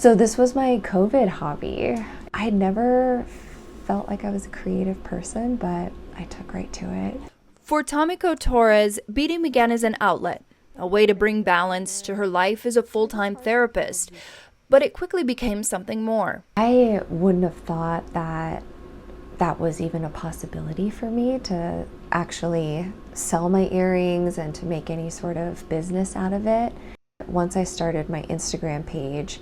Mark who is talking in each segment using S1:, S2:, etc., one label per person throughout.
S1: So this was my COVID hobby. I had never felt like I was a creative person, but I took right to it.
S2: For Tamiko Torres, beading began as an outlet, a way to bring balance to her life as a full-time therapist. But it quickly became something more.
S1: I wouldn't have thought that was even a possibility for me, to actually sell my earrings and to make any sort of business out of it. Once I started my Instagram page,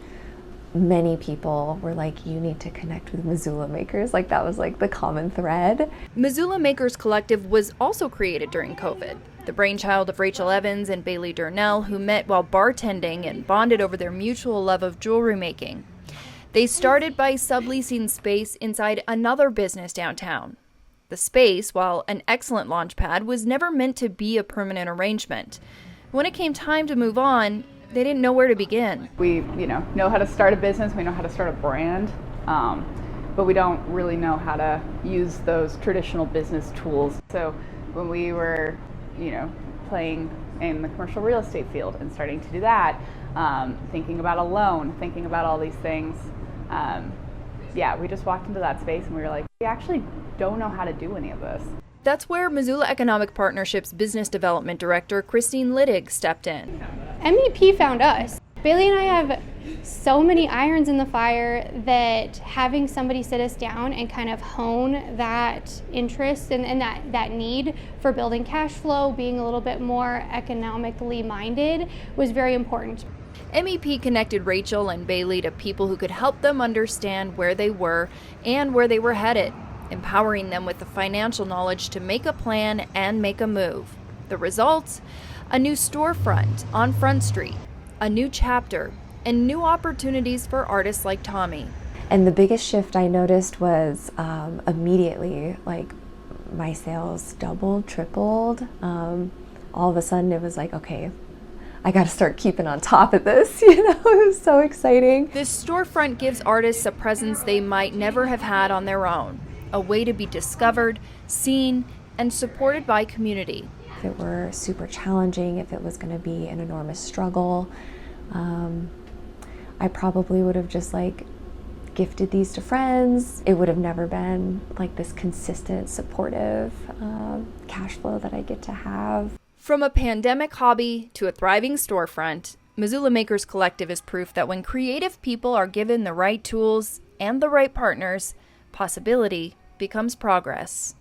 S1: many people were like, you need to connect with Missoula Makers. Like, that was like the common thread.
S2: Missoula Makers Collective was also created during COVID. The brainchild of Rachel Evans and Bailey Durnell, who met while bartending and bonded over their mutual love of jewelry making. They started by subleasing space inside another business downtown. The space, while an excellent launch pad, was never meant to be a permanent arrangement. When it came time to move on, they didn't know where to begin.
S3: We, know how to start a business, we know how to start a brand, but we don't really know how to use those traditional business tools. So when we were, playing in the commercial real estate field and starting to do that, thinking about a loan, thinking about all these things, we just walked into that space and we were like, we actually don't know how to do any of this.
S2: That's where Missoula Economic Partnership's Business Development Director, Christine Littig, stepped in.
S4: MEP found us. Bailey and I have so many irons in the fire that having somebody sit us down and kind of hone that interest and that need for building cash flow, being a little bit more economically minded, was very important.
S2: MEP connected Rachel and Bailey to people who could help them understand where they were and where they were headed, empowering them with the financial knowledge to make a plan and make a move. The results? A new storefront on Front Street, a new chapter, and new opportunities for artists like Tommy.
S1: And the biggest shift I noticed was immediately, like, my sales doubled, tripled. All of a sudden it was like, okay, I got to start keeping on top of this, It was so exciting.
S2: This storefront gives artists a presence they might never have had on their own, a way to be discovered, seen, and supported by community.
S1: If it were super challenging, if it was going to be an enormous struggle, I probably would have just gifted these to friends. It would have never been like this consistent, supportive cash flow that I get to have.
S2: From a pandemic hobby to a thriving storefront, Missoula Makers Collective is proof that when creative people are given the right tools and the right partners, possibility becomes progress.